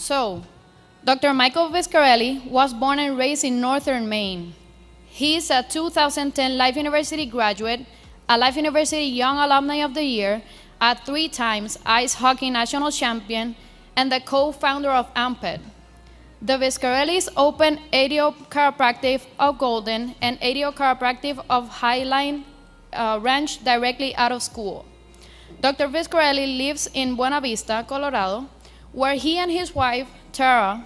So, Dr. Michael Viscarelli was born and raised in northern Maine. He is a 2010 Life University graduate, a Life University Young Alumni of the Year, a 3 times ice hockey national champion, and the co-founder of AMPED. The Viscarellis opened ADO Chiropractic of Golden and ADO Chiropractic of Highline Ranch directly out of school. Dr. Viscarelli lives in Buena Vista, Colorado, where he and his wife, Tara,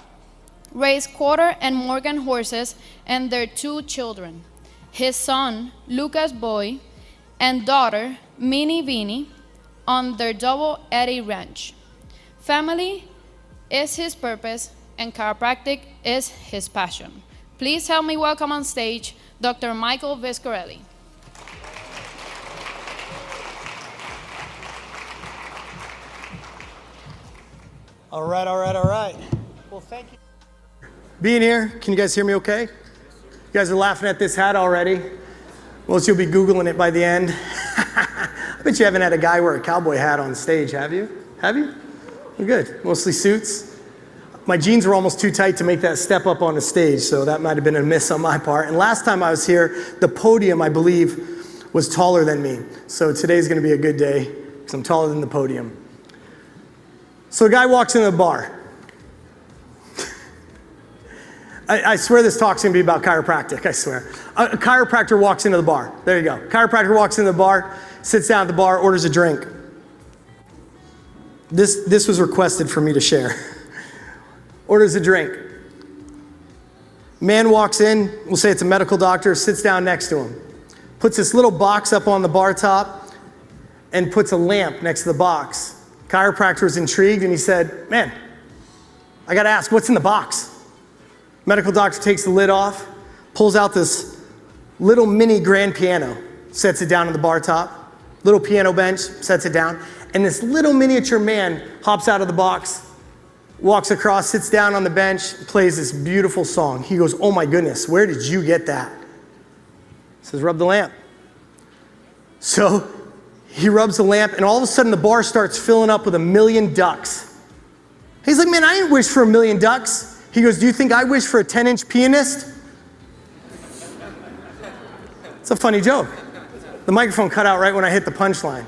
raise Quarter and Morgan horses and their 2 children, his son, Lucas Boy, and daughter, Minnie Vinnie, on their Double Eddy Ranch. Family is his purpose, and chiropractic is his passion. Please help me welcome on stage Dr. Michael Viscarelli. All right. Well, thank you. Being here, can you guys hear me okay? You guys are laughing at this hat already. Most of you'll be Googling it by the end. I bet you haven't had a guy wear a cowboy hat on stage, have you? Have you? Well, good. Mostly suits. My jeans were almost too tight to make that step up on the stage, so that might have been a miss on my part. And last time I was here, the podium, I believe, was taller than me. So today's going to be a good day because I'm taller than the podium. So a guy walks into the bar. I swear this talk's going to be about chiropractic, I swear. A chiropractor walks into the bar. There you go. Chiropractor walks into the bar, sits down at the bar, orders a drink. This was requested for me to share. Orders a drink. Man walks in, we'll say it's a medical doctor, sits down next to him. Puts this little box up on the bar top and puts a lamp next to the box. Chiropractor was intrigued and he said, man, I gotta ask, what's in the box? Medical doctor takes the lid off, pulls out this little mini grand piano, sets it down on the bar top, little piano bench, sets it down, and this little miniature man hops out of the box, walks across, sits down on the bench, plays this beautiful song. He goes, oh my goodness, where did you get that? He says, rub the lamp. So he rubs the lamp, and all of a sudden the bar starts filling up with 1,000,000 ducks. He's like, man, I didn't wish for 1,000,000 ducks. He goes, do you think I wish for a 10-inch pianist? It's a funny joke. The microphone cut out right when I hit the punchline.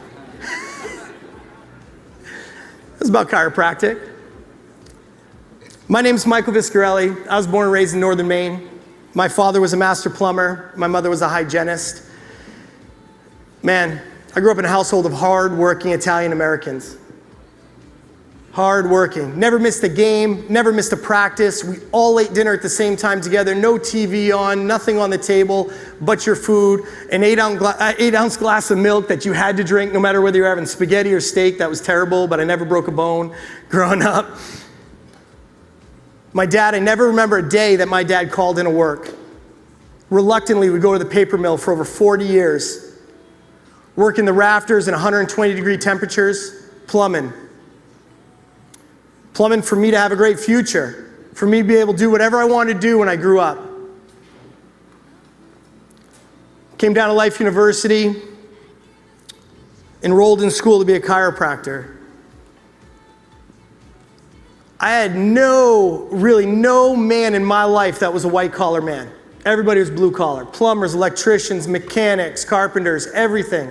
It's about chiropractic. My name's Michael Viscarelli. I was born and raised in northern Maine. My father was a master plumber. My mother was a hygienist. Man, I grew up in a household of hard-working Italian Americans. Hard-working. Never missed a game, never missed a practice. We all ate dinner at the same time together. No TV on, nothing on the table but your food. An 8-ounce glass of milk that you had to drink no matter whether you were having spaghetti or steak. That was terrible, but I never broke a bone growing up. My dad, I never remember a day that my dad called into work. Reluctantly, we'd go to the paper mill for over 40 years, working the rafters in 120-degree temperatures, plumbing. Plumbing for me to have a great future, for me to be able to do whatever I wanted to do when I grew up. Came down to Life University, enrolled in school to be a chiropractor. I had really no man in my life that was a white-collar man. Everybody was blue-collar. Plumbers, electricians, mechanics, carpenters, everything.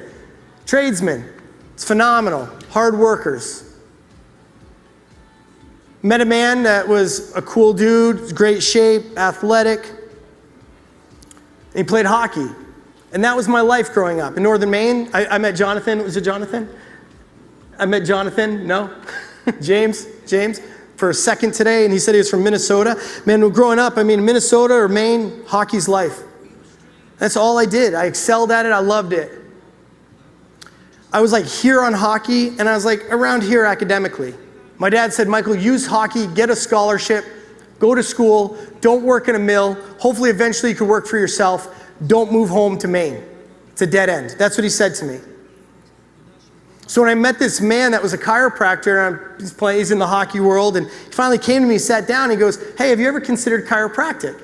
Tradesmen. It's phenomenal. Hard workers. Met a man that was a cool dude, great shape, athletic. And he played hockey. And that was my life growing up. In northern Maine, I met Jonathan. Was it Jonathan? I met Jonathan, no? James, for a second today, and he said he was from Minnesota. Man, growing up, Minnesota or Maine, hockey's life. That's all I did. I excelled at it. I loved it. I was like here on hockey, and I was like around here academically. My dad said, Michael, use hockey, get a scholarship, go to school, don't work in a mill. Hopefully, eventually you can work for yourself. Don't move home to Maine. It's a dead end. That's what he said to me. So when I met this man that was a chiropractor, and he's in the hockey world, and he finally came to me, sat down, and he goes, hey, have you ever considered chiropractic?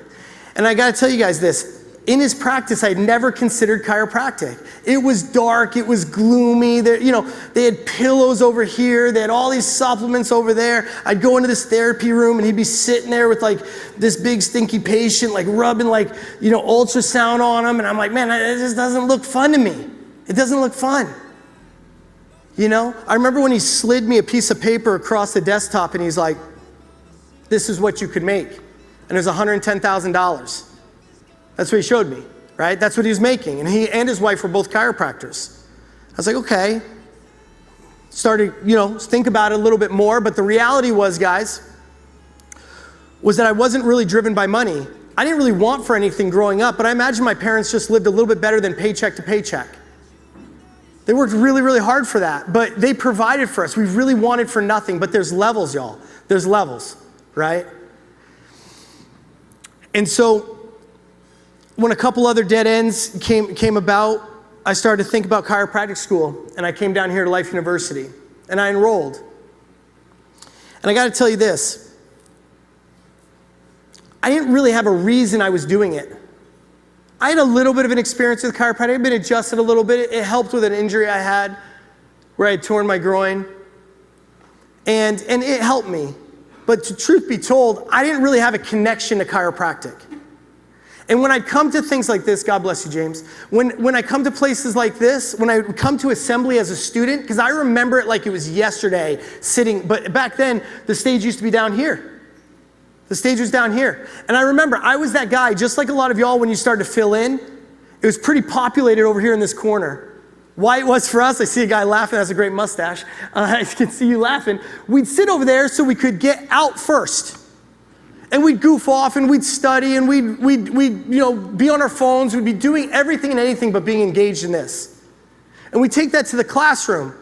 And I gotta tell you guys this, in his practice, I'd never considered chiropractic. It was dark, it was gloomy. They had pillows over here, they had all these supplements over there. I'd go into this therapy room and he'd be sitting there with like this big stinky patient, like rubbing like, ultrasound on him. And I'm like, man, it just doesn't look fun to me. It doesn't look fun. I remember when he slid me a piece of paper across the desktop and he's like, this is what you could make. And it was $110,000. That's what he showed me, right? That's what he was making. And he and his wife were both chiropractors. I was like, okay. Started, think about it a little bit more. But the reality was, guys, was that I wasn't really driven by money. I didn't really want for anything growing up, but I imagine my parents just lived a little bit better than paycheck to paycheck. They worked really, really hard for that, but they provided for us. We really wanted for nothing, but there's levels, y'all. There's levels, right? And so, when a couple other dead ends came about, I started to think about chiropractic school, and I came down here to Life University, and I enrolled. And I got to tell you this, I didn't really have a reason I was doing it. I had a little bit of an experience with chiropractic. I'd been adjusted a little bit. It helped with an injury I had where I had torn my groin, and it helped me. But to truth be told, I didn't really have a connection to chiropractic. And when I come to things like this, God bless you, James, when I come to places like this, when I come to assembly as a student, because I remember it like it was yesterday sitting, but back then, the stage used to be down here. The stage was down here. And I remember I was that guy, just like a lot of y'all when you started to fill in, it was pretty populated over here in this corner. Why it was for us, I see a guy laughing, that's a great mustache. I can see you laughing. We'd sit over there so we could get out first. And we'd goof off and we'd study and we'd be on our phones. We'd be doing everything and anything but being engaged in this. And we take that to the classroom.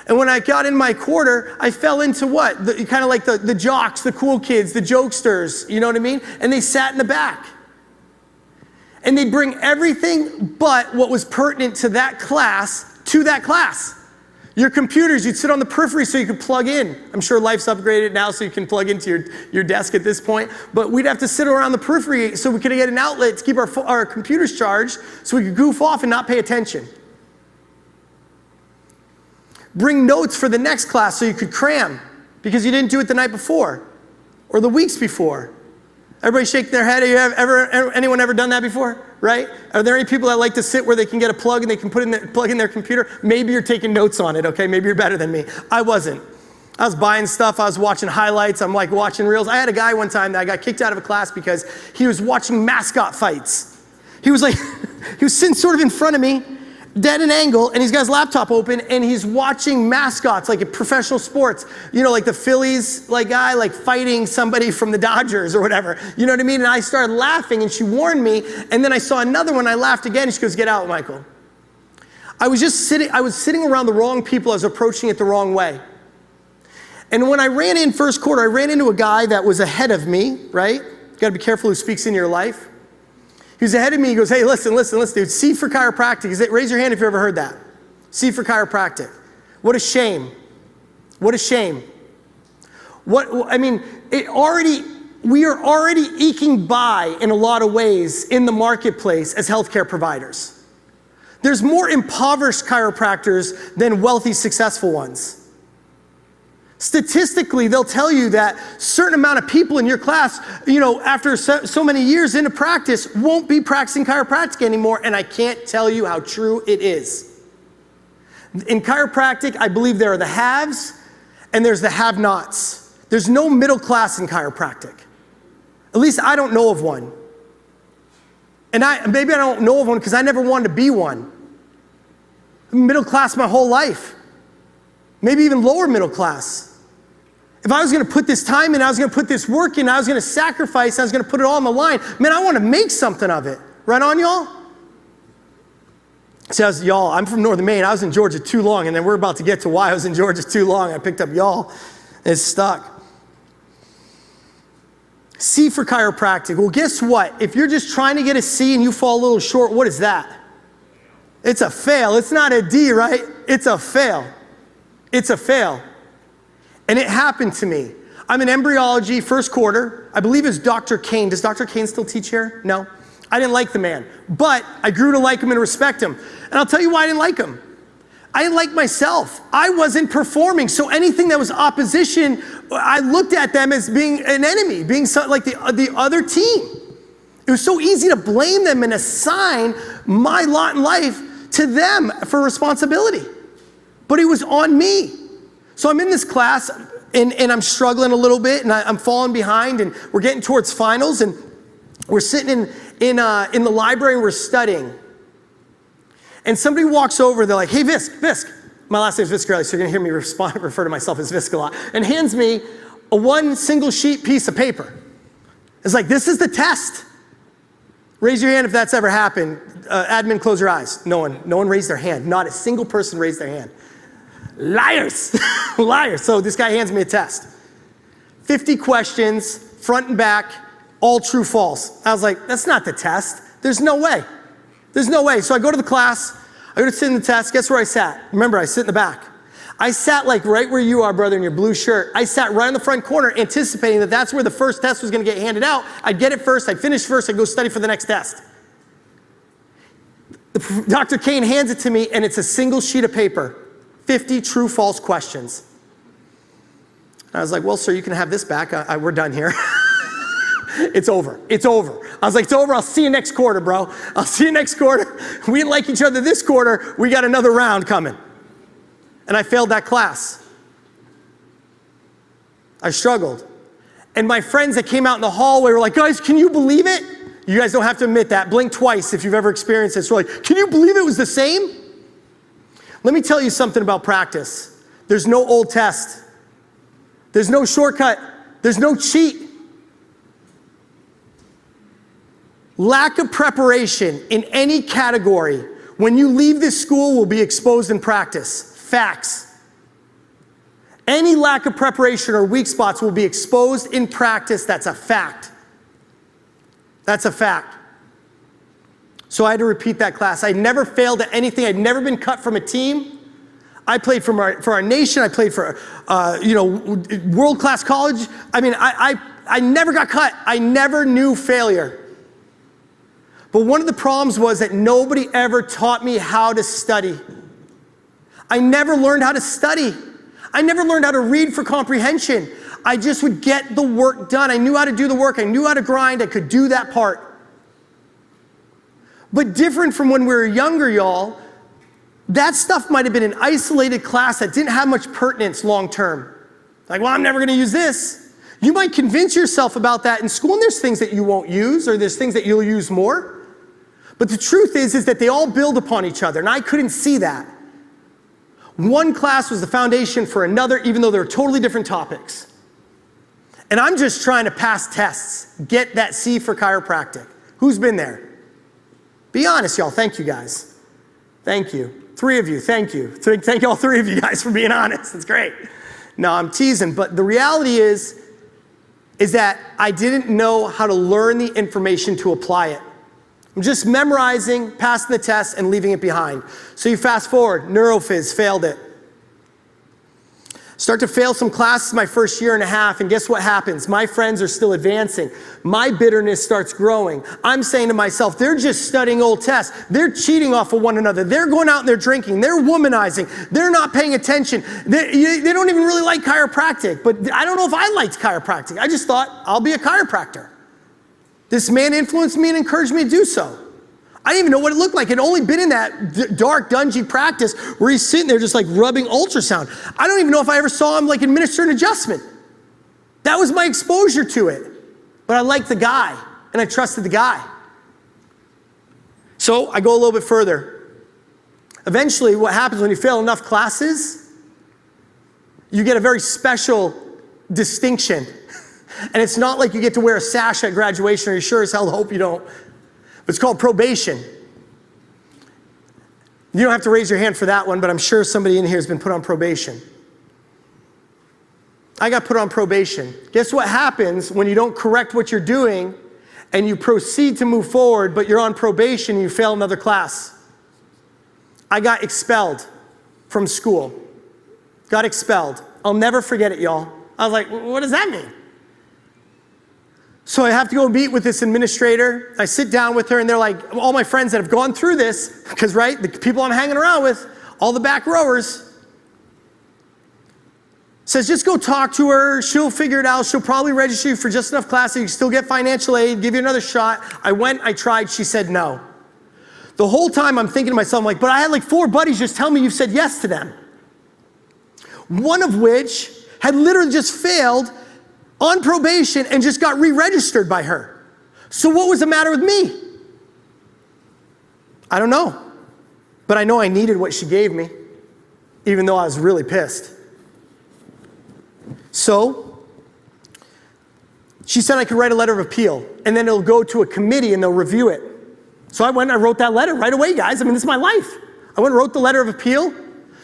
And when I got in my quarter, I fell into what? Kind of like the jocks, the cool kids, the jokesters, you know what I mean? And they sat in the back. And they'd bring everything but what was pertinent to that class to that class. Your computers, you'd sit on the periphery so you could plug in. I'm sure life's upgraded now so you can plug into your desk at this point. But we'd have to sit around the periphery so we could get an outlet to keep our computers charged so we could goof off and not pay attention. Bring notes for the next class so you could cram because you didn't do it the night before or the weeks before. Everybody shake their head. Anyone ever done that before? Right? Are there any people that like to sit where they can get a plug and they can plug in their computer? Maybe you're taking notes on it, okay? Maybe you're better than me. I wasn't. I was buying stuff. I was watching highlights. I'm like watching reels. I had a guy one time that I got kicked out of a class because he was watching mascot fights. He was like, he was sitting sort of in front of me, dead an angle, and he's got his laptop open, and he's watching mascots, like in professional sports, like the Phillies, guy, fighting somebody from the Dodgers or whatever, you know what I mean? And I started laughing, and she warned me, and then I saw another one, I laughed again, and she goes, get out, Michael. I was sitting around the wrong people, I was approaching it the wrong way. And when I ran in first quarter, I ran into a guy that was ahead of me, right? You gotta be careful who speaks in your life. He was ahead of me, he goes, hey, listen, dude, C for chiropractic. Raise your hand if you ever heard that. C for chiropractic. What a shame. What a shame. We are already eking by in a lot of ways in the marketplace as healthcare providers. There's more impoverished chiropractors than wealthy, successful ones. Statistically, they'll tell you that a certain amount of people in your class, after so many years into practice, won't be practicing chiropractic anymore, and I can't tell you how true it is. In chiropractic, I believe there are the haves and there's the have-nots. There's no middle class in chiropractic. At least I don't know of one. And maybe I don't know of one because I never wanted to be one. I'm middle class my whole life. Maybe even lower middle class. If I was going to put this time in, I was going to put this work in, I was going to sacrifice, I was going to put it all on the line, man, I want to make something of it. Right on, y'all? See, I'm from Northern Maine. I was in Georgia too long, and then we're about to get to why I was in Georgia too long. I picked up y'all, and it's stuck. C for chiropractic. Well, guess what? If you're just trying to get a C and you fall a little short, what is that? It's a fail. It's not a D, right? It's a fail. It's a fail. And it happened to me. I'm in embryology, first quarter. I believe it's Dr. Kane. Does Dr. Kane still teach here? No? I didn't like the man, but I grew to like him and respect him. And I'll tell you why I didn't like him. I didn't like myself. I wasn't performing, so anything that was opposition, I looked at them as being an enemy, being like the other team. It was so easy to blame them and assign my lot in life to them for responsibility. But it was on me. So I'm in this class, and I'm struggling a little bit, and I'm falling behind, and we're getting towards finals, and we're sitting in the library, and we're studying. And somebody walks over, they're like, hey, Visc. My last name is Viscarelli, so you're gonna hear me refer to myself as Visc a lot, and hands me a one single sheet piece of paper. It's like, this is the test. Raise your hand if that's ever happened. Admin, close your eyes. No one raised their hand. Not a single person raised their hand. Liars, liars. So this guy hands me a test. 50 questions, front and back, all true, false. I was like, that's not the test. There's no way. There's no way. So I go to the class, I go to sit in the test. Guess where I sat? Remember, I sit in the back. I sat like right where you are, brother, in your blue shirt. I sat right in the front corner, anticipating that that's where the first test was gonna get handed out. I'd get it first, I'd finish first, I'd go study for the next test. Dr. Kane hands it to me, and it's a single sheet of paper. 50 true, false questions. I was like, well, sir, you can have this back. We're done here. It's over. It's over. I was like, it's over. I'll see you next quarter, bro. I'll see you next quarter. We didn't like each other this quarter. We got another round coming. And I failed that class. I struggled. And my friends that came out in the hallway were like, guys, can you believe it? You guys don't have to admit that. Blink twice if you've ever experienced this. We're like, can you believe it was the same? Let me tell you something about practice. There's no old test. There's no shortcut. There's no cheat. Lack of preparation in any category when you leave this school will be exposed in practice. Facts. Any lack of preparation or weak spots will be exposed in practice. That's a fact. That's a fact. So I had to repeat that class. I never failed at anything. I'd never been cut from a team. I played for our nation. I played for world-class college. I mean, I never got cut. I never knew failure. But one of the problems was that nobody ever taught me how to study. I never learned how to study. I never learned how to read for comprehension. I just would get the work done. I knew how to do the work. I knew how to grind. I could do that part. But different from when we were younger, y'all, that stuff might have been an isolated class that didn't have much pertinence long term. Like, well, I'm never gonna use this. You might convince yourself about that in school, and there's things that you won't use, or there's things that you'll use more. But the truth is that they all build upon each other, and I couldn't see that. One class was the foundation for another, even though they were totally different topics. And I'm just trying to pass tests, get that C for chiropractic. Who's been there? Be honest, y'all. Thank you, guys. Thank you. 3 of you, thank you. Thank all 3 of you guys for being honest. It's great. No, I'm teasing, but the reality is that I didn't know how to learn the information to apply it. I'm just memorizing, passing the test, and leaving it behind. So you fast forward, neurophys, failed it. Start to fail some classes my first year and a half, and guess what happens? My friends are still advancing. My bitterness starts growing. I'm saying to myself, they're just studying old tests. They're cheating off of one another. They're going out and they're drinking. They're womanizing. They're not paying attention. They don't even really like chiropractic, but I don't know if I liked chiropractic. I just thought, I'll be a chiropractor. This man influenced me and encouraged me to do so. I didn't even know what it looked like. I'd only been in that dark, dungy practice where he's sitting there just like rubbing ultrasound. I don't even know if I ever saw him like administer an adjustment. That was my exposure to it. But I liked the guy, and I trusted the guy. So I go a little bit further. Eventually, what happens when you fail enough classes, you get a very special distinction. And it's not like you get to wear a sash at graduation, or you sure as hell hope you don't. But it's called probation. You don't have to raise your hand for that one, but I'm sure somebody in here has been put on probation. I got put on probation. Guess what happens when you don't correct what you're doing and you proceed to move forward, but you're on probation and you fail another class? I got expelled from school. Got expelled. I'll never forget it, y'all. I was like, what does that mean? So I have to go meet with this administrator. I sit down with her, and they're like, all my friends that have gone through this, because, right, the people I'm hanging around with, all the back rowers, says, just go talk to her. She'll figure it out. She'll probably register you for just enough classes. You can still get financial aid, give you another shot. I went, I tried. She said no. The whole time I'm thinking to myself, I'm like, but I had like 4 buddies just tell me you've said yes to them. One of which had literally just failed on probation and just got re-registered by her. So what was the matter with me? I don't know. But I know I needed what she gave me, even though I was really pissed. So she said I could write a letter of appeal, and then it'll go to a committee and they'll review it. So I went and I wrote that letter right away, guys. I mean, this is my life. I went and wrote the letter of appeal,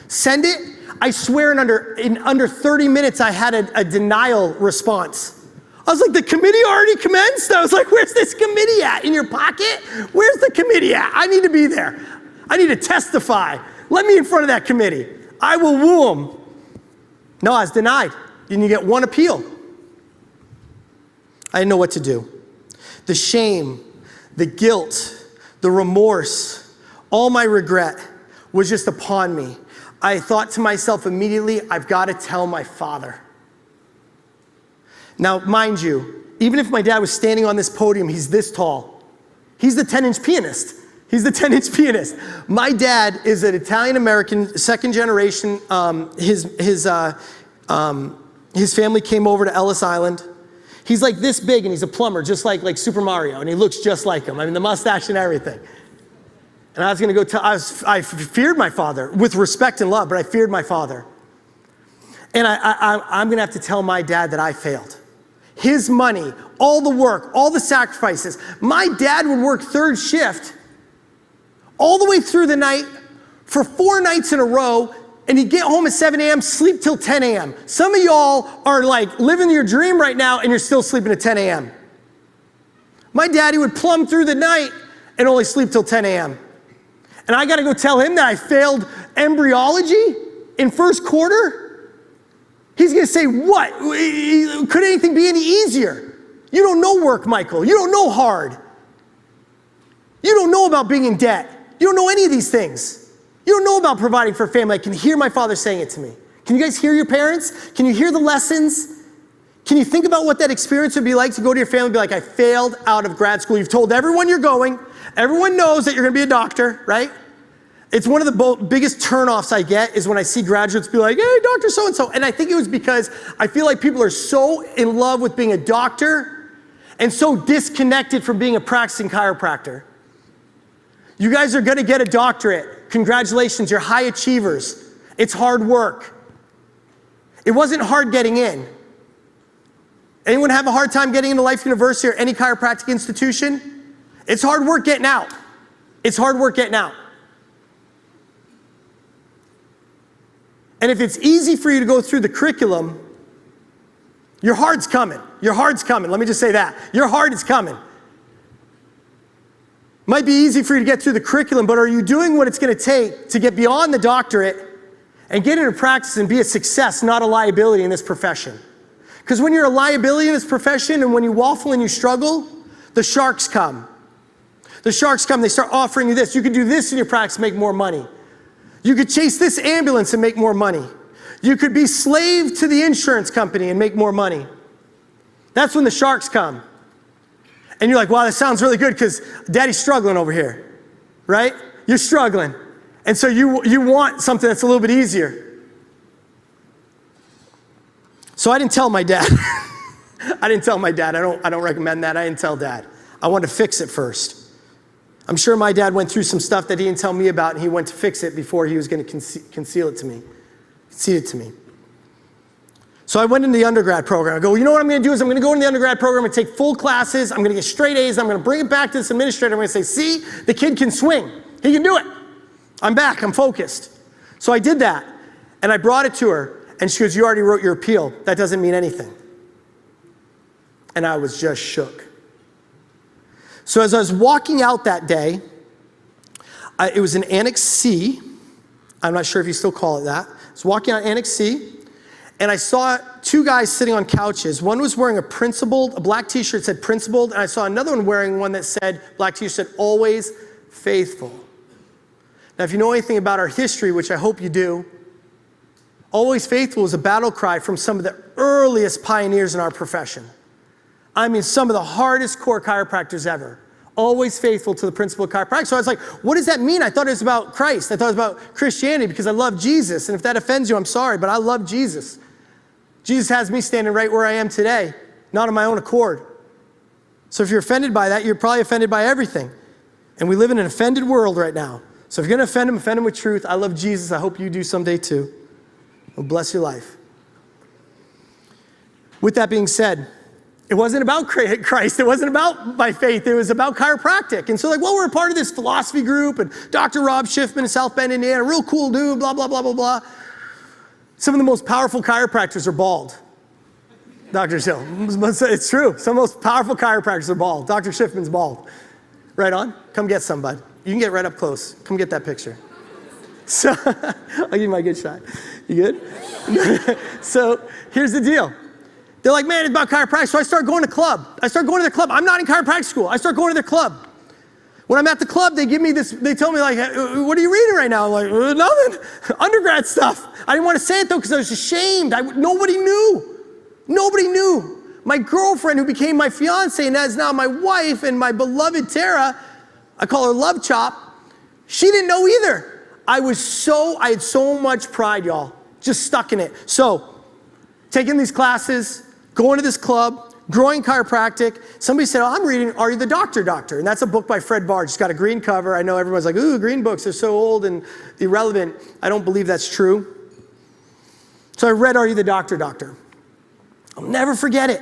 send it. I swear in under 30 minutes, I had a denial response. I was like, the committee already commenced? I was like, where's this committee at? In your pocket? Where's the committee at? I need to be there. I need to testify. Let me in front of that committee. I will woo them. No, I was denied. And you get 1 appeal. I didn't know what to do. The shame, the guilt, the remorse, all my regret was just upon me. I thought to myself immediately, I've got to tell my father. Now, mind you, even if my dad was standing on this podium, he's this tall. He's the 10-inch pianist. He's the 10-inch pianist. My dad is an Italian-American, second generation. His family came over to Ellis Island. He's like this big, and he's a plumber, just like Super Mario, and he looks just like him. I mean, the mustache and everything. And I was going to go tell, I feared my father with respect and love, but I feared my father. And I'm going to have to tell my dad that I failed. His money, all the work, all the sacrifices. My dad would work 3rd shift all the way through the night for 4 nights in a row, and he'd get home at 7 a.m., sleep till 10 a.m. Some of y'all are like living your dream right now, and you're still sleeping at 10 a.m. My daddy would plumb through the night and only sleep till 10 a.m. And I got to go tell him that I failed embryology in first quarter? He's going to say, what? Could anything be any easier? You don't know work, Michael. You don't know hard. You don't know about being in debt. You don't know any of these things. You don't know about providing for a family. I can hear my father saying it to me. Can you guys hear your parents? Can you hear the lessons? Can you think about what that experience would be like to go to your family and be like, I failed out of grad school. You've told everyone you're going. Everyone knows that you're going to be a doctor, right? It's one of the biggest turnoffs I get is when I see graduates be like, hey, Dr. So-and-so. And I think it was because I feel like people are so in love with being a doctor and so disconnected from being a practicing chiropractor. You guys are going to get a doctorate. Congratulations, you're high achievers. It's hard work. It wasn't hard getting in. Anyone have a hard time getting into Life University or any chiropractic institution? It's hard work getting out. It's hard work getting out. And if it's easy for you to go through the curriculum, your hard's coming. Your hard's coming. Let me just say that. Your hard is coming. Might be easy for you to get through the curriculum, but are you doing what it's going to take to get beyond the doctorate and get into practice and be a success, not a liability in this profession? Because when you're a liability in this profession and when you waffle and you struggle, the sharks come. The sharks come, they start offering you this. You could do this in your practice and make more money. You could chase this ambulance and make more money. You could be slave to the insurance company and make more money. That's when the sharks come. And you're like, wow, that sounds really good because daddy's struggling over here, right? You're struggling. And so you want something that's a little bit easier. So I didn't tell my dad. I didn't tell my dad. I don't recommend that. I didn't tell dad. I wanted to fix it first. I'm sure my dad went through some stuff that he didn't tell me about, and he went to fix it before he was going to concede it to me. So I went into the undergrad program. I go, you know what I'm going to do is I'm going to go into the undergrad program and take full classes. I'm going to get straight A's. I'm going to bring it back to this administrator. I'm going to say, see, the kid can swing. He can do it. I'm back. I'm focused. So I did that, and I brought it to her, and she goes, you already wrote your appeal. That doesn't mean anything. And I was just shook. So as I was walking out that day, it was in Annex C. I'm not sure if you still call it that. I was walking out Annex C, and I saw two guys sitting on couches. One was wearing a black t-shirt said principled, and I saw another one wearing one that said, black t-shirt said, always faithful. Now, if you know anything about our history, which I hope you do, always faithful is a battle cry from some of the earliest pioneers in our profession. I mean, some of the hardest core chiropractors ever. Always faithful to the principle of chiropractic. So I was like, what does that mean? I thought it was about Christ. I thought it was about Christianity because I love Jesus. And if that offends you, I'm sorry, but I love Jesus. Jesus has me standing right where I am today, not on my own accord. So if you're offended by that, you're probably offended by everything. And we live in an offended world right now. So if you're going to offend him with truth. I love Jesus. I hope you do someday too. Well, bless your life. With that being said, it wasn't about Christ. It wasn't about my faith. It was about chiropractic. And so like, well, we're a part of this philosophy group and Dr. Rob Schiffman in South Bend, Indiana, real cool dude, blah, blah, blah, blah, blah. Some of the most powerful chiropractors are bald. Dr. Schiff, it's true. Some of the most powerful chiropractors are bald. Dr. Schiffman's bald. Right on? Come get some, bud. You can get right up close. Come get that picture. So, I'll give you my good shot. You good? So, here's the deal. They're like, man, it's about chiropractic. So I start going to club. The club. I'm not in chiropractic school. I start going to their club. When I'm at the club, they give me this, they tell me like, what are you reading right now? I'm like, nothing. Undergrad stuff. I didn't want to say it though because I was ashamed. Nobody knew. Nobody knew. My girlfriend who became my fiance and is now my wife and my beloved Tara, I call her Love Chop, she didn't know either. I had so much pride, y'all, just stuck in it. So, taking these classes, going to this club, growing chiropractic. Somebody said, oh, I'm reading Are You the Doctor, Doctor? And that's a book by Fred Bard. It's got a green cover. I know everyone's like, ooh, green books are so old and irrelevant. I don't believe that's true. So I read Are You the Doctor, Doctor? I'll never forget it.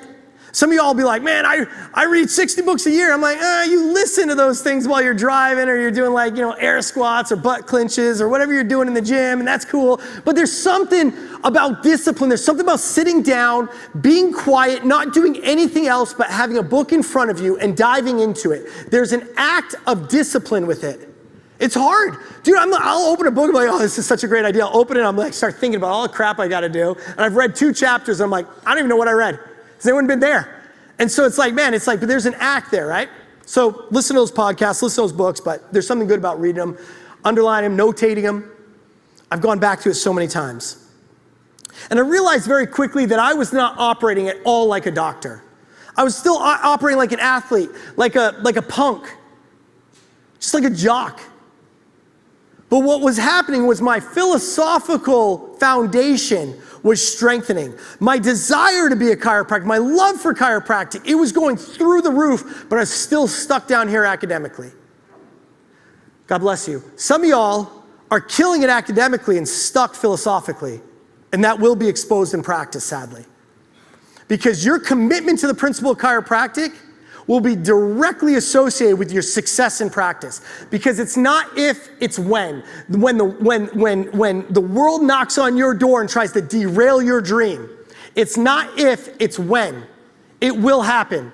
Some of y'all will be like, man, I read 60 books a year. I'm like, you listen to those things while you're driving or you're doing like, air squats or butt clinches or whatever you're doing in the gym, and that's cool. But there's something about discipline. There's something about sitting down, being quiet, not doing anything else but having a book in front of you and diving into it. There's an act of discipline with it. It's hard. Dude, I'll open a book and I'm like, oh, this is such a great idea. I'll open it and I'm like, start thinking about all the crap I got to do. And I've read 2 chapters and I'm like, I don't even know what I read. Has anyone been there? And so it's like, but there's an act there, right? So listen to those podcasts, listen to those books, but there's something good about reading them, underlining them, notating them. I've gone back to it so many times. And I realized very quickly that I was not operating at all like a doctor. I was still operating like an athlete, like a punk, just like a jock. But what was happening was my philosophical foundation was strengthening. My desire to be a chiropractor, my love for chiropractic, it was going through the roof, but I was still stuck down here academically. God bless you. Some of y'all are killing it academically and stuck philosophically, and that will be exposed in practice, sadly. Because your commitment to the principle of chiropractic will be directly associated with your success in practice. Because it's not if, it's when. When the world knocks on your door and tries to derail your dream, it's not if, it's when. It will happen.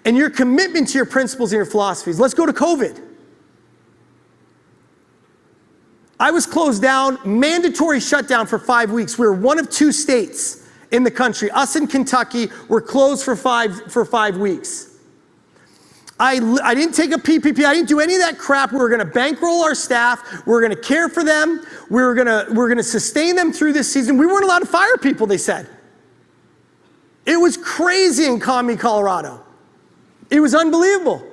And your commitment to your principles and your philosophies. Let's go to COVID. I was closed down, mandatory shutdown for 5 weeks. We were one of 2 states in the country. Us in Kentucky were closed for 5 weeks. I didn't take a PPP. I didn't do any of that crap. We were going to bankroll our staff. We were going to care for them. We were going to sustain them through this season. We weren't allowed to fire people, they said. It was crazy in Commie, Colorado. It was unbelievable.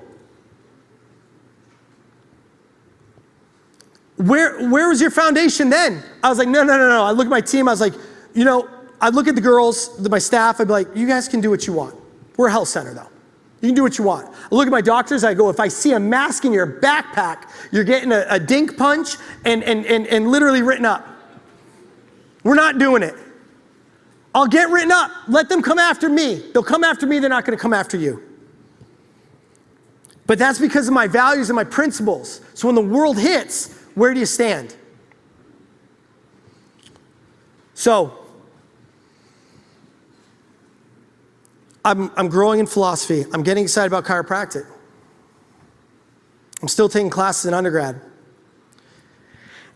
Where was your foundation then? I was like, no. I look at my team. I was like, I'd look at the girls, my staff, I'd be like, you guys can do what you want. We're a health center though. You can do what you want. I look at my doctors, I go, if I see a mask in your backpack, you're getting a dink punch and literally written up. We're not doing it. I'll get written up. Let them come after me. They'll come after me, they're not gonna come after you. But that's because of my values and my principles. So when the world hits, where do you stand? So, I'm growing in philosophy. I'm getting excited about chiropractic. I'm still taking classes in undergrad.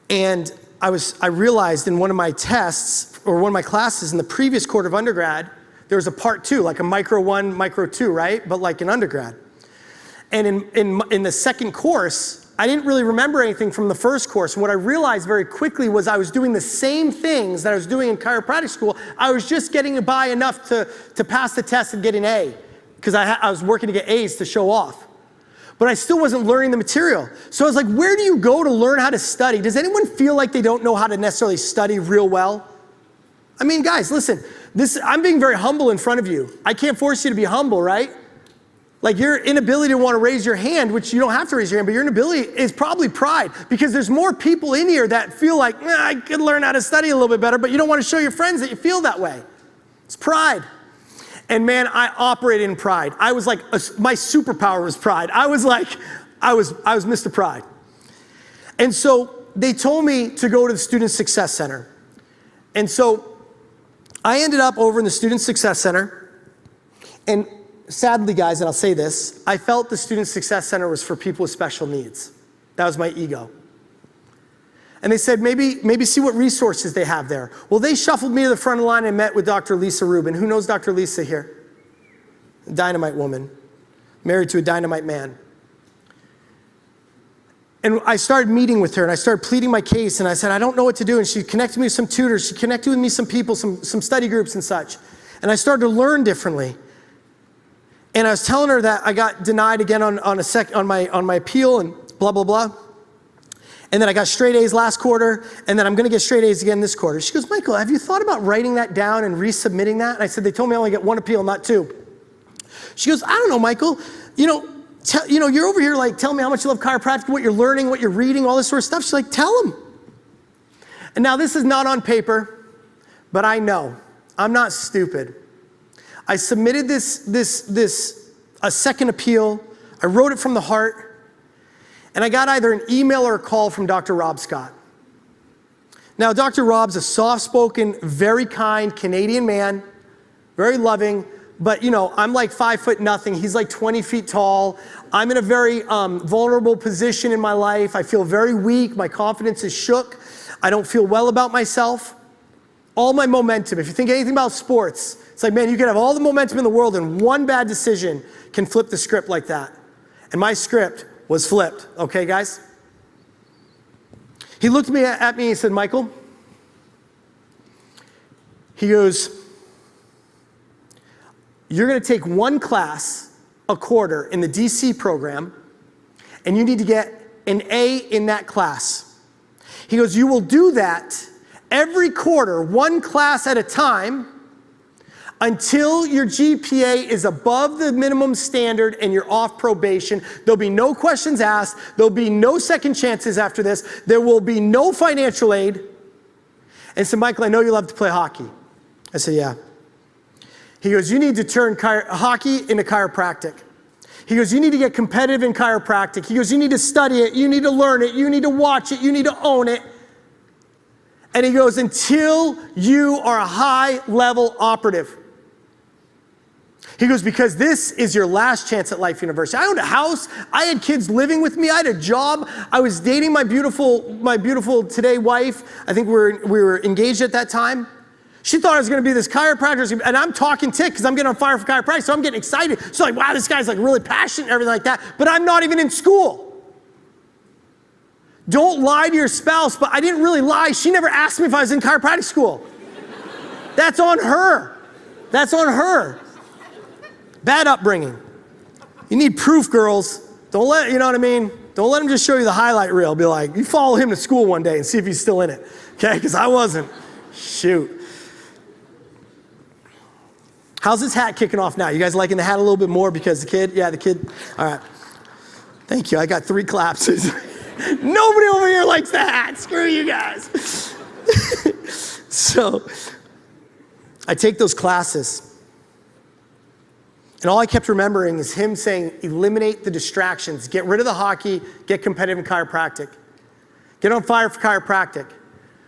And I realized in one of my tests, or one of my classes in the previous quarter of undergrad, there was a part 2, like a micro 1, micro 2, right? But like in undergrad. And in the second course, I didn't really remember anything from the first course. And what I realized very quickly was I was doing the same things that I was doing in chiropractic school. I was just getting by enough to pass the test and get an A, because I was working to get A's to show off. But I still wasn't learning the material. So I was like, where do you go to learn how to study? Does anyone feel like they don't know how to necessarily study real well? I mean, guys, listen, I'm being very humble in front of you. I can't force you to be humble, right? Like your inability to want to raise your hand, which you don't have to raise your hand, but your inability is probably pride, because there's more people in here that feel like, I could learn how to study a little bit better, but you don't want to show your friends that you feel that way. It's pride. And man, I operated in pride. I was like, my superpower was pride. I was Mr. Pride. And so they told me to go to the Student Success Center. And so I ended up over in the Student Success Center, and sadly, guys, and I'll say this, I felt the Student Success Center was for people with special needs. That was my ego. And they said, maybe see what resources they have there. Well, they shuffled me to the front of the line and met with Dr. Lisa Rubin. Who knows Dr. Lisa here? A dynamite woman, married to a dynamite man. And I started meeting with her, and I started pleading my case, and I said, I don't know what to do. And she connected me with some tutors. She connected with me some people, some study groups and such. And I started to learn differently. And I was telling her that I got denied again on my appeal and blah, blah, blah. And then I got straight A's last quarter, and then I'm gonna get straight A's again this quarter. She goes, Michael, have you thought about writing that down and resubmitting that? And I said, they told me I only get 1 appeal, not 2. She goes, I don't know, Michael. You're over here like telling me how much you love chiropractic, what you're learning, what you're reading, all this sort of stuff. She's like, tell them. And now this is not on paper, but I know. I'm not stupid. I submitted a second appeal. I wrote it from the heart. And I got either an email or a call from Dr. Rob Scott. Now, Dr. Rob's a soft-spoken, very kind Canadian man, very loving, but I'm like 5'0". He's like 20 feet tall. I'm in a very vulnerable position in my life. I feel very weak. My confidence is shook. I don't feel well about myself. All my momentum, if you think anything about sports, it's like, man, you can have all the momentum in the world and one bad decision can flip the script like that. And my script was flipped, okay, guys? He looked at me and he said, Michael, he goes, you're gonna take 1 class a quarter in the DC program, and you need to get an A in that class. He goes, you will do that every quarter, 1 class at a time, until your GPA is above the minimum standard and you're off probation. There'll be no questions asked. There'll be no second chances after this. There will be no financial aid. And so, Michael, I know you love to play hockey. I said, yeah. He goes, you need to turn hockey into chiropractic. He goes, you need to get competitive in chiropractic. He goes, you need to study it. You need to learn it. You need to watch it. You need to own it. And he goes, until you are a high-level operative. He goes, because this is your last chance at Life University. I owned a house. I had kids living with me. I had a job. I was dating my beautiful today wife. I think we were engaged at that time. She thought I was going to be this chiropractor, and I'm talking tick because I'm getting on fire for chiropractic, so I'm getting excited. So like, wow, this guy's like really passionate and everything like that, but I'm not even in school. Don't lie to your spouse, but I didn't really lie. She never asked me if I was in chiropractic school. That's on her. That's on her. Bad upbringing. You need proof, girls. Don't let, you know what I mean? Don't let him just show you the highlight reel. Be like, you follow him to school one day and see if he's still in it. Okay, because I wasn't. Shoot. How's this hat kicking off now? You guys liking the hat a little bit more because the kid? Yeah, the kid. All right. Thank you. I got 3 claps. Nobody over here likes the hat. Screw you guys. So I take those classes. And all I kept remembering is him saying, eliminate the distractions. Get rid of the hockey. Get competitive in chiropractic. Get on fire for chiropractic.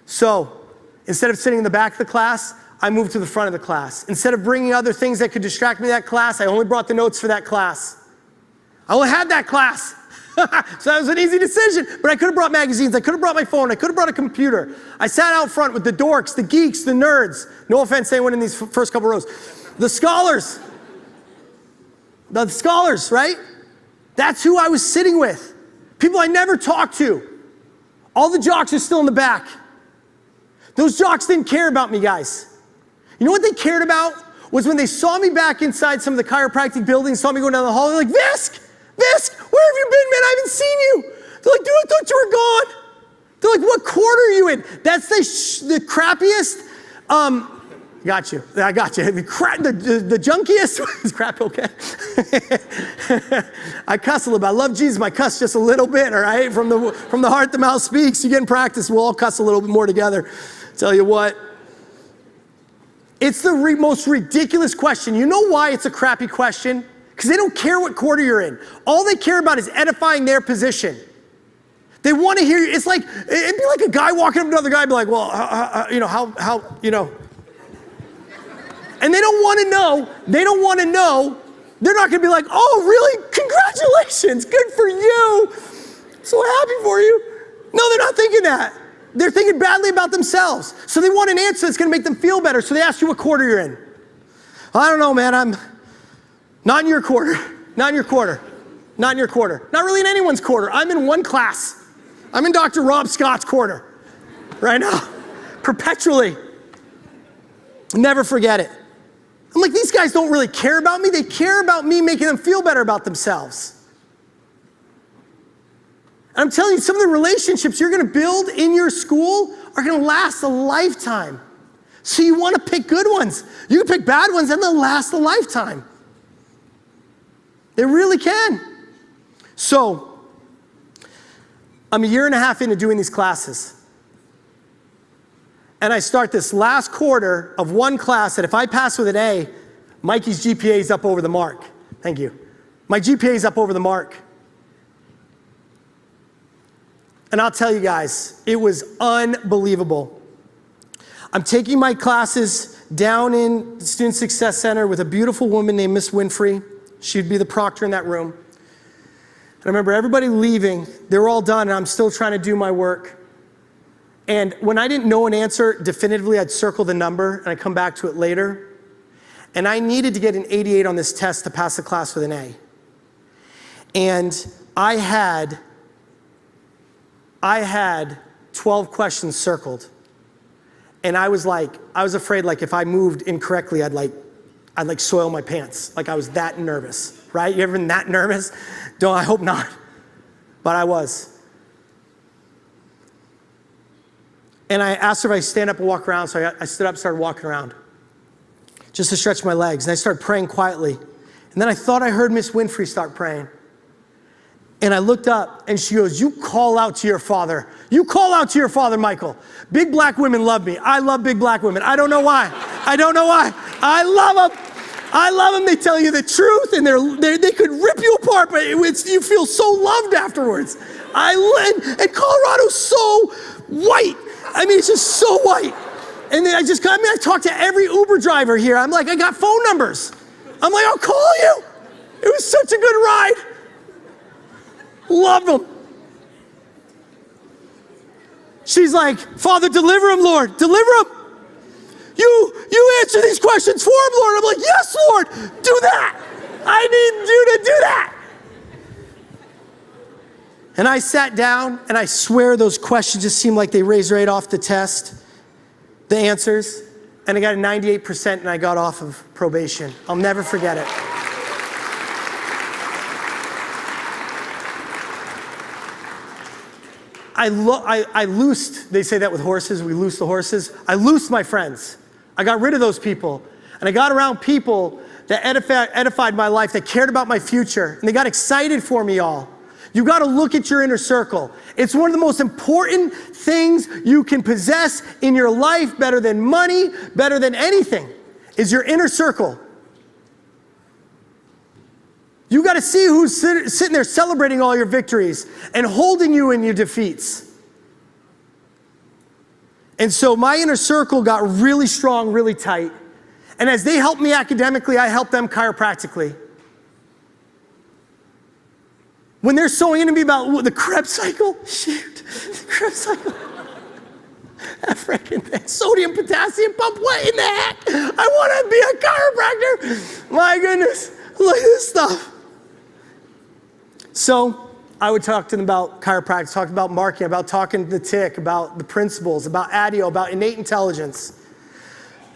So instead of sitting in the back of the class, I moved to the front of the class. Instead of bringing other things that could distract me that class, I only brought the notes for that class. I only had that class. So that was an easy decision, but I could have brought magazines, I could have brought my phone, I could have brought a computer. I sat out front with the dorks, the geeks, the nerds. No offense to anyone in these first couple rows. The scholars. The scholars, right? That's who I was sitting with. People I never talked to. All the jocks are still in the back. Those jocks didn't care about me, guys. You know what they cared about? Was when they saw me back inside some of the chiropractic buildings, saw me going down the hall, they're like, Visk, where have you been, man? I haven't seen you. They're like, dude, I thought you were gone. They're like, what quarter are you in? That's the crappiest, got you. I got you. The junkiest is crap, okay? I cuss a little bit. I love Jesus. I cuss just a little bit, all right? From the heart, the mouth speaks. You get in practice, we'll all cuss a little bit more together. Tell you what. It's the most ridiculous question. You know why it's a crappy question? Because they don't care what quarter you're in. All they care about is edifying their position. They want to hear you. It's like, it'd be like a guy walking up to another guy and be like, well, how. And they don't want to know. They're not going to be like, oh, really? Congratulations. Good for you. So happy for you. No, they're not thinking that. They're thinking badly about themselves. So they want an answer that's going to make them feel better. So they ask you what quarter you're in. I don't know, man. I'm not in your quarter. Not in your quarter. Not in your quarter. Not really in anyone's quarter. I'm in one class. I'm in Dr. Rob Scott's quarter right now. Perpetually. Never forget it. I'm like, these guys don't really care about me. They care about me making them feel better about themselves. And I'm telling you, some of the relationships you're going to build in your school are going to last a lifetime. So you want to pick good ones. You can pick bad ones and they'll last a lifetime. They really can. So I'm a year and a half into doing these classes. And I start this last quarter of one class that if I pass with an A, Mikey's GPA is up over the mark. Thank you. My GPA is up over the mark. And I'll tell you guys, it was unbelievable. I'm taking my classes down in the Student Success Center with a beautiful woman named Miss Winfrey. She'd be the proctor in that room. And I remember everybody leaving. They were all done, and I'm still trying to do my work. And when I didn't know an answer definitively, I'd circle the number, and I'd come back to it later. And I needed to get an 88 on this test to pass the class with an A. And I had 12 questions circled. And I was afraid like if I moved incorrectly, I'd soil my pants. Like I was that nervous, right? You ever been that nervous? I hope not. But I was. And I asked her if I stand up and walk around, so I stood up and started walking around just to stretch my legs. And I started praying quietly. And then I thought I heard Miss Winfrey start praying. And I looked up and she goes, you call out to your father. You call out to your father, Michael. Big black women love me. I love big black women. I don't know why. I love them. I love them. They tell you the truth and they could rip you apart, but you feel so loved afterwards. And Colorado's so white. I mean, it's just so white. And then I talked to every Uber driver here. I'm like, I got phone numbers. I'm like, I'll call you. It was such a good ride. Love them. She's like, Father, deliver him, Lord. Deliver him. You answer these questions for him, Lord. I'm like, yes, Lord. Do that. I need you to do that. And I sat down, and I swear those questions just seemed like they raised right off the test, the answers, and I got a 98% and I got off of probation. I'll never forget it. I loosed, they say that with horses, we loose the horses. I loosed my friends. I got rid of those people. And I got around people that edified my life, that cared about my future, and they got excited for me all. You got to look at your inner circle. It's one of the most important things you can possess in your life, better than money, better than anything, is your inner circle. You got to see who's sitting there celebrating all your victories and holding you in your defeats. And so my inner circle got really strong, really tight. And as they helped me academically, I helped them chiropractically. When they're sewing into me about the Krebs cycle, shoot, the Krebs cycle. That freaking thing, sodium, potassium pump, what in the heck? I want to be a chiropractor. My goodness, look at this stuff. So I would talk to them about chiropractic, talk about marketing, about talking to the tick, about the principles, about ADIO, about innate intelligence.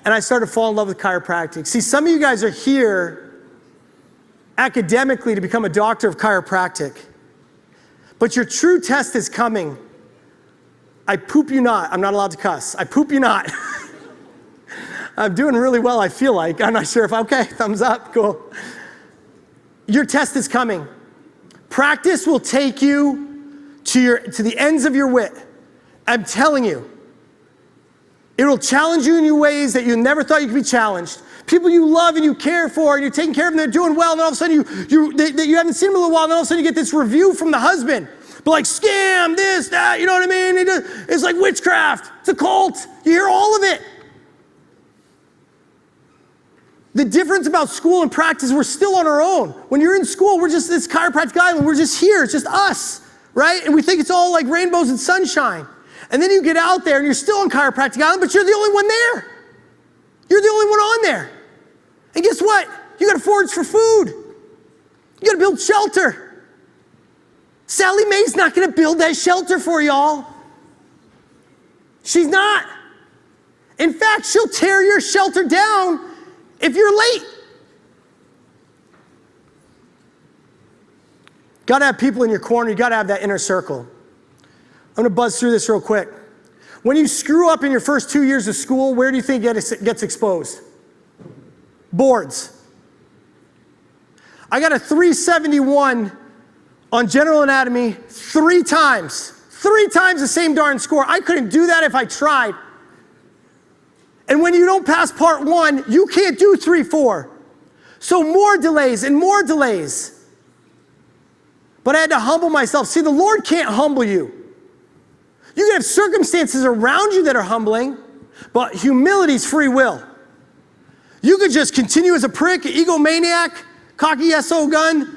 And I started to fall in love with chiropractic. See, some of you guys are here academically to become a doctor of chiropractic, but your true test is coming. I poop you not. I'm not allowed to cuss. I poop you not. I'm doing really well, I feel like. I'm not sure if, okay, thumbs up, cool. Your test is coming. Practice will take you to the ends of your wit. I'm telling you. It'll challenge you in your ways that you never thought you could be challenged. People you love and you care for, and you're taking care of them, they're doing well, and all of a sudden you haven't seen them in a little while, and all of a sudden you get this review from the husband. But like, scam, this, that, you know what I mean? It's like witchcraft. It's a cult. You hear all of it. The difference about school and practice, we're still on our own. When you're in school, we're just this chiropractic island. We're just here. It's just us, right? And we think it's all like rainbows and sunshine. And then you get out there and you're still on chiropractic island, but you're the only one there. You're the only one on there. And guess what? You got to forage for food. You got to build shelter. Sally Mae's not going to build that shelter for y'all. She's not. In fact, she'll tear your shelter down if you're late. Got to have people in your corner. You got to have that inner circle. I'm going to buzz through this real quick. When you screw up in your first 2 years of school, where do you think it gets exposed? Boards. I got a 371 on general anatomy 3 times. 3 times the same darn score. I couldn't do that if I tried. And when you don't pass part 1, you can't do 3, 4. So more delays and more delays. But I had to humble myself. See, the Lord can't humble you. You can have circumstances around you that are humbling, but humility is free will. You could just continue as a prick, egomaniac, cocky SO gun.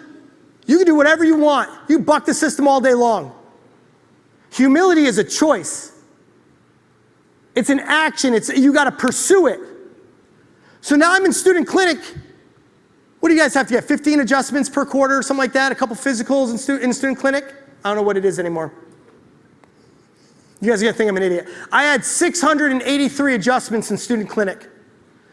You can do whatever you want. You buck the system all day long. Humility is a choice. It's an action. You got to pursue it. So now I'm in student clinic. What do you guys have to get? 15 adjustments per quarter, something like that? A couple physicals in student clinic? I don't know what it is anymore. You guys are going to think I'm an idiot. I had 683 adjustments in student clinic.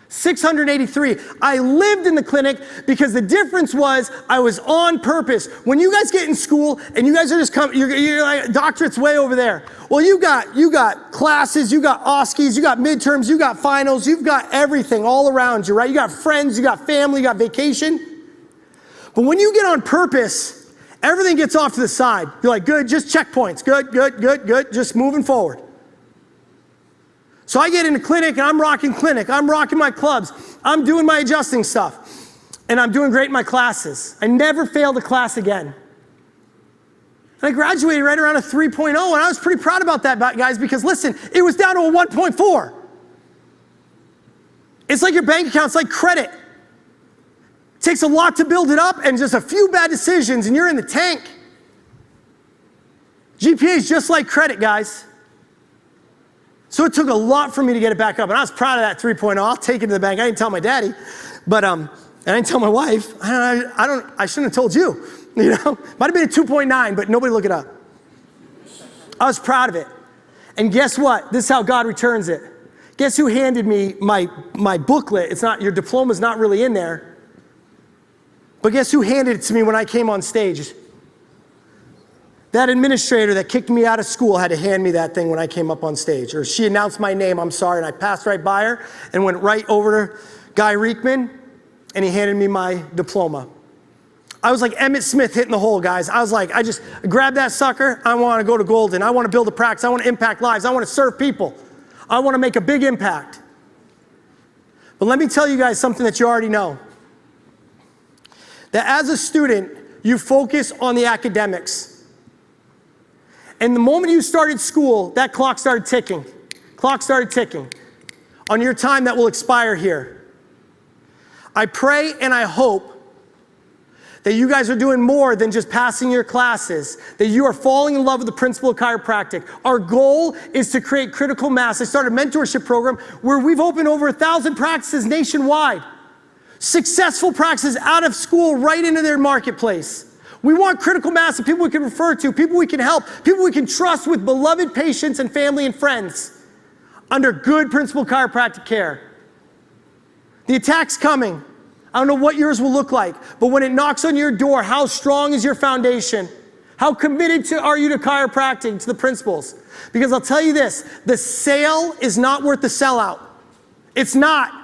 683. I lived in the clinic because the difference was I was on purpose. When you guys get in school and you guys are just you're like, doctorate's way over there. Well, you got classes, you got OSCEs, you got midterms, you got finals, you've got everything all around you, right? You got friends, you got family, you got vacation. But when you get on purpose, everything gets off to the side. You're like, good, just checkpoints. Good, just moving forward. So I get into clinic and I'm rocking clinic. I'm rocking my clubs. I'm doing my adjusting stuff. And I'm doing great in my classes. I never failed a class again. And I graduated right around a 3.0, and I was pretty proud about that, guys, because listen, it was down to a 1.4. It's like your bank account's like credit. It takes a lot to build it up, and just a few bad decisions, and you're in the tank. GPA is just like credit, guys. So it took a lot for me to get it back up, and I was proud of that 3.0. I'll take it to the bank. I didn't tell my daddy, but and I didn't tell my wife. I shouldn't have told you. You know, might have been a 2.9, but nobody look it up. I was proud of it, and guess what? This is how God returns it. Guess who handed me my booklet? It's not, your diploma's not really in there, but guess who handed it to me when I came on stage? That administrator that kicked me out of school had to hand me that thing when I came up on stage. Or she announced my name, I'm sorry, and I passed right by her and went right over to Guy Reekman, and he handed me my diploma. I was like Emmett Smith hitting the hole, guys. I was like, I just grabbed that sucker. I want to go to Golden. I want to build a practice. I want to impact lives. I want to serve people. I want to make a big impact. But let me tell you guys something that you already know. That as a student, you focus on the academics. And the moment you started school, that clock started ticking. Clock started ticking on your time that will expire here. I pray and I hope that you guys are doing more than just passing your classes, that you are falling in love with the principle of chiropractic. Our goal is to create critical mass. I started a mentorship program where we've opened over 1,000 practices nationwide. Successful practices out of school right into their marketplace. We want critical mass of people we can refer to, people we can help, people we can trust with beloved patients and family and friends under good principle chiropractic care. The attack's coming. I don't know what yours will look like, but when it knocks on your door, how strong is your foundation? How committed are you to chiropractic, to the principles? Because I'll tell you this, the sale is not worth the sellout. It's not.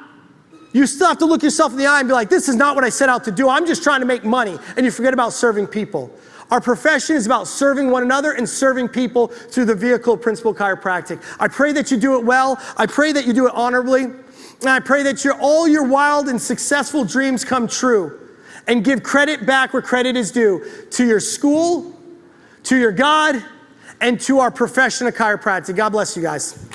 You still have to look yourself in the eye and be like, this is not what I set out to do. I'm just trying to make money. And you forget about serving people. Our profession is about serving one another and serving people through the vehicle of principle chiropractic. I pray that you do it well. I pray that you do it honorably. And I pray that all your wild and successful dreams come true, and give credit back where credit is due, to your school, to your God, and to our profession of chiropractic. God bless you guys.